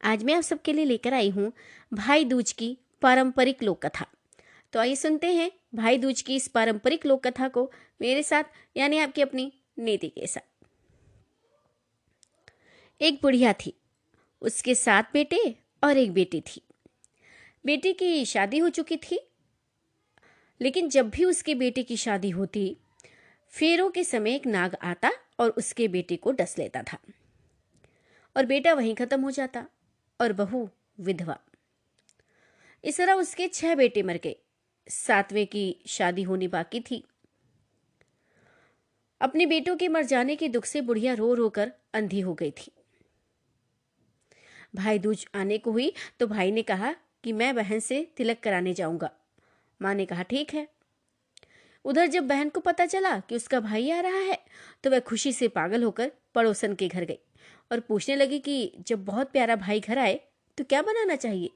आज मैं आप सबके लिए लेकर आई हूँ भाई दूज की पारंपरिक लोक कथा। तो आइए सुनते हैं भाई दूज की इस पारंपरिक लोक कथा को मेरे साथ, यानी आपकी अपनी नीति के साथ। एक बुढ़िया थी, उसके 7 बेटे और एक बेटी थी। बेटी की शादी हो चुकी थी, लेकिन जब भी उसके बेटे की शादी होती, फेरों के समय एक नाग आता और उसके बेटे को डस लेता था और बेटा वहीं खत्म हो जाता और बहू विधवा। इस तरह उसके 6 बेटे मर गए। 7वें की शादी होनी बाकी थी। अपने बेटों के मर जाने के दुख से बुढ़िया रो रो कर अंधी हो गई थी। भाई दूज आने को हुई तो भाई ने कहा कि मैं बहन से तिलक कराने जाऊंगा। माँ ने कहा ठीक है। उधर जब बहन को पता चला कि उसका भाई आ रहा है तो वह खुशी से पागल होकर पड़ोसन के घर गई और पूछने लगी कि जब बहुत प्यारा भाई घर आए तो क्या बनाना चाहिए।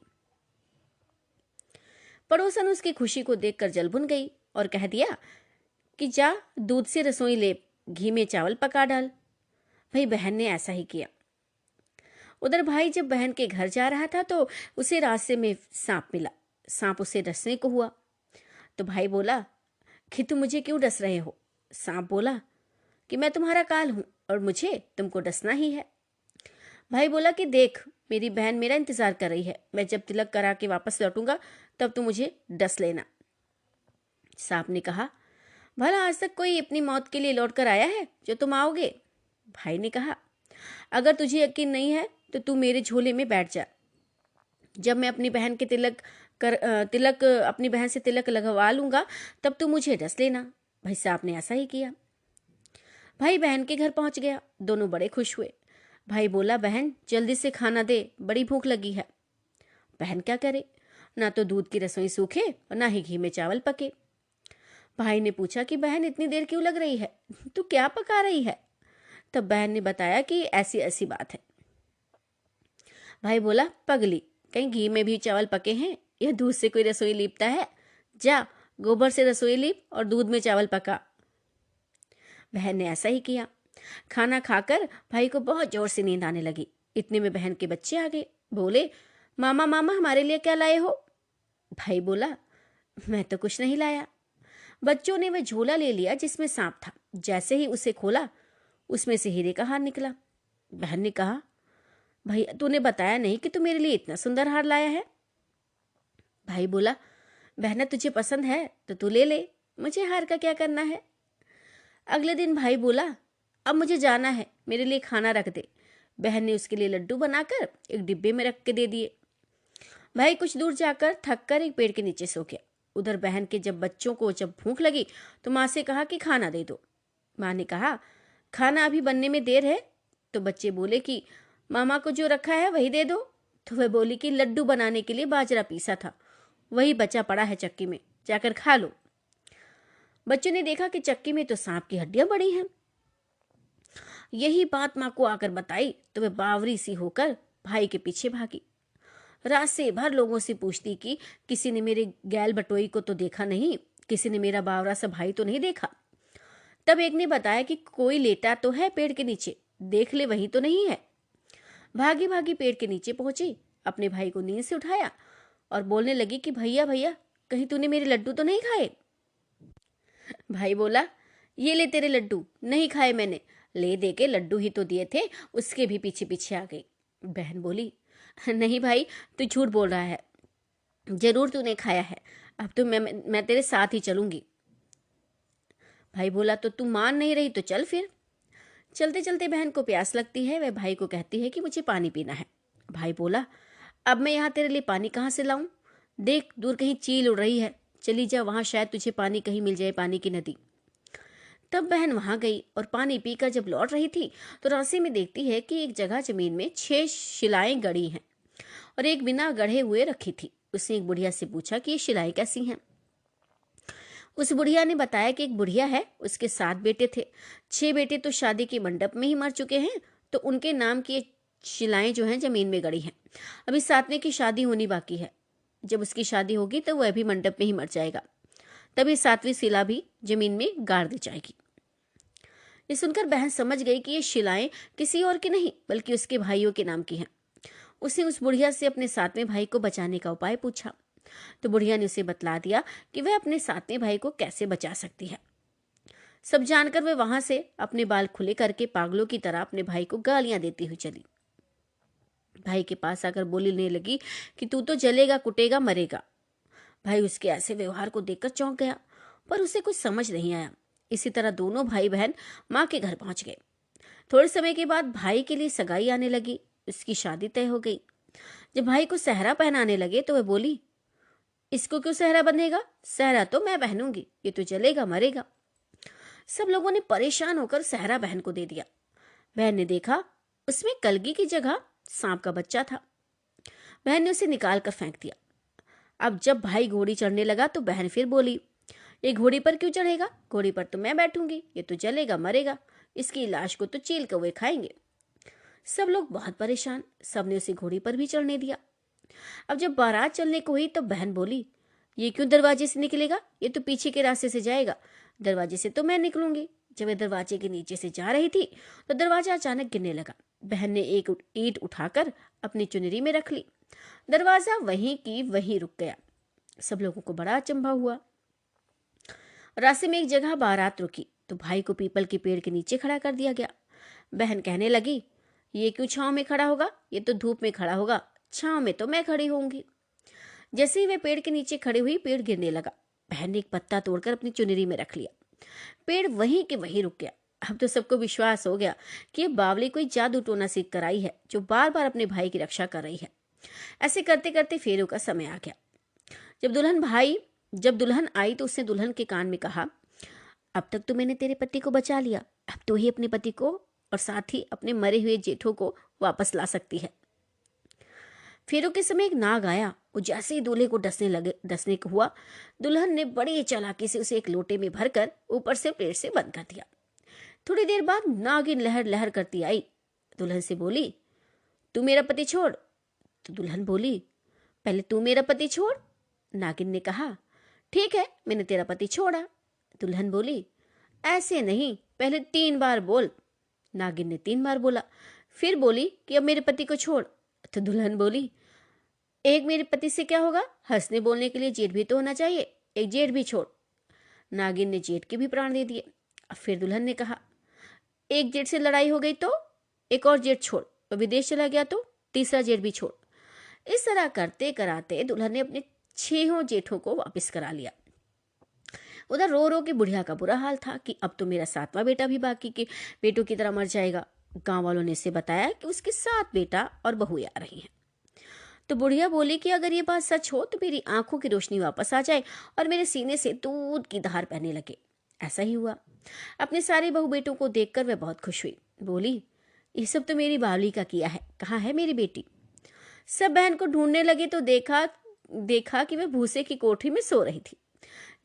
पड़ोसन उसकी खुशी को देखकर जलभुन गई और कह दिया कि जा दूध से रसोई ले, घी में चावल पका डाल। भाई बहन ने ऐसा ही किया। उधर भाई जब बहन के घर जा रहा था तो उसे रास्ते में सांप मिला। सांप उसे डसने को हुआ तो भाई बोला कि तुम मुझे क्यों डस रहे हो। सांप बोला कि मैं तुम्हारा काल हूं और मुझे तुमको डसना ही है। भाई बोला कि देख, मेरी बहन मेरा इंतजार कर रही है, मैं जब तिलक करा के वापस लौटूंगा तब तू मुझे डस लेना। सांप ने कहा भला आज तक कोई अपनी मौत के लिए लौट कर आया है जो तुम आओगे। भाई ने कहा अगर तुझे यकीन नहीं है तो तू मेरे झोले में बैठ जा। जब मैं अपनी बहन के अपनी बहन से तिलक लगवा लूंगा तब तू मुझे डस लेना। भाई सांप ने ऐसा ही किया। भाई बहन के घर पहुंच गया। दोनों बड़े खुश हुए। भाई बोला बहन जल्दी से खाना दे, बड़ी भूख लगी है। बहन क्या करे, ना तो दूध की रसोई सूखे और ना ही घी में चावल पके। भाई ने पूछा कि बहन इतनी देर क्यों लग रही है, तू क्या पका रही है। तब बहन ने बताया कि ऐसी ऐसी बात है। भाई बोला पगली, कहीं घी में भी चावल पके हैं या दूध से कोई रसोई लीपता है। जा गोबर से रसोई लीप और दूध में चावल पका। बहन ने ऐसा ही किया। खाना खाकर भाई को बहुत जोर से नींद आने लगी। इतने में बहन के बच्चे आ गए। बोले मामा मामा हमारे लिए क्या लाए हो। भाई बोला मैं तो कुछ नहीं लाया। बच्चों ने वह झोला ले लिया जिसमें सांप था। जैसे ही उसे खोला उसमें से हीरे का हार निकला। बहन ने कहा भाई तूने बताया नहीं कि तू मेरे लिए इतना सुंदर हार लाया है। भाई बोला बहना तुझे पसंद है तो तू ले ले, मुझे हार का क्या करना है। अगले दिन भाई बोला अब मुझे जाना है, मेरे लिए खाना रख दे। बहन ने उसके लिए लड्डू बनाकर एक डिब्बे में रख के दे दिए। भाई कुछ दूर जाकर थक कर एक पेड़ के नीचे सो गया। उधर बहन के बच्चों को जब भूख लगी तो माँ से कहा कि खाना दे दो। माँ ने कहा खाना अभी बनने में देर है। तो बच्चे बोले कि मामा को जो रखा है वही दे दो। तो वह बोली कि लड्डू बनाने के लिए बाजरा पीसा था, वही बचा पड़ा है चक्की में, जाकर खा लो। बच्चों ने देखा कि चक्की में तो सांप की हड्डियां पड़ी हैं। यही बात माँ को आकर बताई तो वह बावरी सी होकर भाई के पीछे भागी। रात से भर लोगों से पूछती कि किसी ने मेरे गैल बटोई को तो देखा नहीं, किसी ने मेरा बावरा सा भाई तो नहीं देखा। तब एक ने बताया कि कोई लेटा तो है पेड़ के नीचे, देख ले वहीं तो नहीं है। भागी भागी पेड़ के नीचे पहुंची, अपने भाई को नींद से उठाया और बोलने लगी कि भैया भैया कहीं तूने मेरे लड्डू तो नहीं खाए। भाई बोला ये ले तेरे लड्डू, नहीं खाए मैंने। ले दे के लड्डू ही तो दिए थे, उसके भी पीछे पीछे आ गई। बहन बोली नहीं भाई तू झूठ बोल रहा है, जरूर तूने खाया है, अब तो मैं तेरे साथ ही चलूंगी। भाई बोला तो तू मान नहीं रही तो चल फिर। चलते चलते बहन को प्यास लगती है। वह भाई को कहती है कि मुझे पानी पीना है। भाई बोला अब मैं यहाँ तेरे लिए पानी कहाँ से लाऊं, देख दूर कहीं चील उड़ रही है, चली जा वहां, शायद तुझे पानी कहीं मिल जाए, पानी की नदी। तब बहन वहां गई और पानी पीकर जब लौट रही थी तो रास्ते में देखती है कि एक जगह जमीन में 6 शिलाएं गड़ी हैं और एक बिना गढ़े हुए रखी थी। उसने एक बुढ़िया से पूछा कि ये शिलाएं कैसी हैं। उस बुढ़िया ने बताया कि एक बुढ़िया है, उसके 7 बेटे थे। 6 बेटे तो शादी के मंडप में ही मर चुके हैं, तो उनके नाम की शिलाएं जो हैं जमीन में गड़ी हैं। अभी 7वें की शादी होनी बाकी है। जब उसकी शादी होगी तो वह भी मंडप में ही मर जाएगा, तभी 7वीं शिला भी जमीन में गाड़ दी जाएगी। ये सुनकर बहन समझ गई कि ये शिलाएं किसी और की नहीं बल्कि उसके भाइयों के नाम की हैं। उसने उस बुढ़िया से अपने सातवें भाई को बचाने का उपाय पूछा। तो बुढ़िया ने उसे बतला दिया कि वह अपने सातवें भाई को कैसे बचा सकती है। सब जानकर वह वहां से अपने बाल खुले करके पागलों की तरह अपने भाई को गालियां देती हुई चली। भाई के पास आकर बोलने लगी कि तू तो जलेगा, कुटेगा, मरेगा। भाई उसके ऐसे व्यवहार को देखकर चौंक गया, पर उसे कुछ समझ नहीं आया। इसी तरह दोनों भाई बहन माँ के घर पहुंच गए। थोड़े समय के बाद भाई के लिए सगाई आने लगी। उसकी शादी तय हो गई। जब भाई को सहरा पहनाने लगे तो वह बोली, इसको क्यों सहरा बंधेगा? सहरा तो मैं पहनूंगी, ये तो जलेगा, मरेगा। सब लोगों ने परेशान होकर सहरा बहन को दे दिया। बहन ने देखा उसमें कलगी की जगह सांप का बच्चा था। बहन ने उसे निकाल कर फेंक दिया। अब जब भाई घोड़ी चढ़ने लगा तो बहन फिर बोली, ये घोड़ी पर क्यों चढ़ेगा? घोड़ी पर तो मैं बैठूंगी, ये तो जलेगा, मरेगा, इसकी लाश को तो चील कौवे खाएंगे। सब लोग बहुत परेशान, सबने उसे घोड़ी पर भी चढ़ने दिया। अब जब बारात चलने को हुई तो बहन बोली, ये क्यों दरवाजे से निकलेगा? ये तो पीछे के रास्ते से जाएगा, दरवाजे से तो मैं निकलूंगी। जब वह दरवाजे के नीचे से जा रही थी तो दरवाजा अचानक गिरने लगा। बहन ने एक ईंट उठाकर अपनी चुनरी में रख ली। दरवाजा वहीं की वहीं रुक गया। सब लोगों को बड़ा अचंभा हुआ। रास्ते में एक जगह बारात रुकी तो भाई को पीपल के पेड़ के नीचे खड़ा कर दिया गया। बहन कहने लगी, ये क्यों छांव में खड़ा होगा? ये तो धूप में खड़ा होगा, छांव में तो मैं खड़ी होंगी। जैसे ही वे पेड़ के नीचे खड़ी हुई, पेड़ गिरने लगा। बहन ने एक पत्ता तोड़कर अपनी चुनरी में रख लिया। पेड़ वहीं के वहीं रुक गया। अब तो सबको विश्वास हो गया कि ये बावली कोई जादू टोना सीख कर आई है, जो बार बार अपने भाई की रक्षा कर रही है। ऐसे करते करते फेरों का समय आ गया। जब दुल्हन आई तो उसने दुल्हन के कान में कहा, अब तक तो मैंने तेरे पति को बचा लिया, अब तो ही अपने पति को और साथ ही अपने मरे हुए जेठों को वापस ला सकती है। फेरों के समय एक नाग आया। वो जैसे ही दूल्हे को डसने को हुआ, दुल्हन ने बड़ी चालाकी से उसे एक लोटे में भरकर ऊपर से पेड़ से बंद कर दिया। थोड़ी देर बाद नागिन लहर लहर करती आई। दुल्हन से बोली, तू मेरा पति छोड़। तो दुल्हन बोली, पहले तू मेरा पति छोड़। नागिन ने कहा, ठीक है, मैंने तेरा पति छोड़ा। दुल्हन बोली, ऐसे नहीं, पहले 3 बार बोल। नागिन ने 3 बार बोला। फिर बोली कि अब मेरे पति को छोड़। तो दुल्हन बोली, एक मेरे पति से क्या होगा? हंसने बोलने के लिए जेठ भी तो होना चाहिए, एक जेठ भी छोड़। नागिन ने जेठ के भी प्राण दे दिए। अब फिर दुल्हन ने कहा, एक जेठ से लड़ाई हो गई तो एक और जेठ छोड़, और विदेश चला गया तो तीसरा जेठ भी छोड़। इस तरह करते कराते दुल्हन ने अपने 6 जेठों को वापस करा लिया। उधर रो रो के बुढ़िया का बुरा हाल था कि अब तो मेरा 7वां बेटा भी बाकी के बेटों की तरह मर जाएगा। गांव वालों ने इसे बताया कि उसके 7 बेटा और बहुएं आ रही हैं। तो बुढ़िया बोली कि अगर ये बात सच हो तो मेरी आंखों की रोशनी वापस आ जाए और मेरे सीने से दूध की धार बहने लगे। ऐसा ही हुआ। अपने सारे बहू बेटों को देखकर वह बहुत खुश हुई। बोली, ये सब तो मेरी बावली का किया है, कहाँ है मेरी बेटी? सब बहन को ढूंढने लगे तो देखा कि वह भूसे की कोठरी में सो रही थी।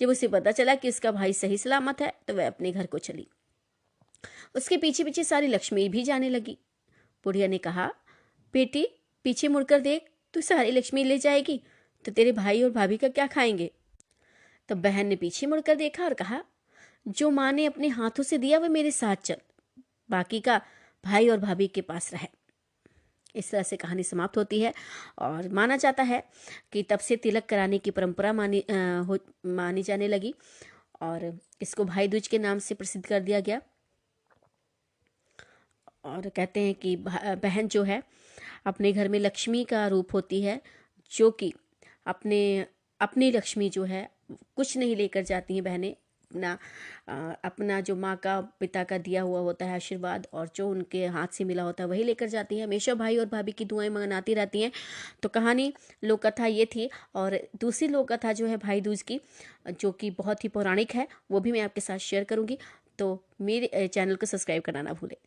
जब उसे पता चला कि उसका भाई सही सलामत है तो वह अपने घर को चली। उसके पीछे पीछे सारी लक्ष्मी भी जाने लगी। बुढ़िया ने कहा, बेटी पीछे मुड़कर देख, तू सारी लक्ष्मी ले जाएगी तो तेरे भाई और भाभी का क्या खाएंगे? तब बहन ने पीछे मुड़कर देखा और कहा, जो माँ ने अपने हाथों से दिया वह मेरे साथ चल, बाकी का भाई और भाभी के पास रहे। इस तरह से कहानी समाप्त होती है और माना जाता है कि तब से तिलक कराने की परंपरा मानी जाने लगी और इसको भाई दूज के नाम से प्रसिद्ध कर दिया गया। और कहते हैं कि बहन जो है अपने घर में लक्ष्मी का रूप होती है, जो कि अपनी लक्ष्मी जो है कुछ नहीं लेकर जाती हैं बहनें, अपना जो माँ का पिता का दिया हुआ होता है आशीर्वाद और जो उनके हाथ से मिला होता है वही लेकर जाती हैं। हमेशा भाई और भाभी की दुआएं मनाती रहती हैं। तो कहानी लोक कथा ये थी। और दूसरी लोक कथा जो है भाई दूज की, जो कि बहुत ही पौराणिक है, वो भी मैं आपके साथ शेयर करूंगी। तो मेरे चैनल को सब्सक्राइब करना ना भूलें।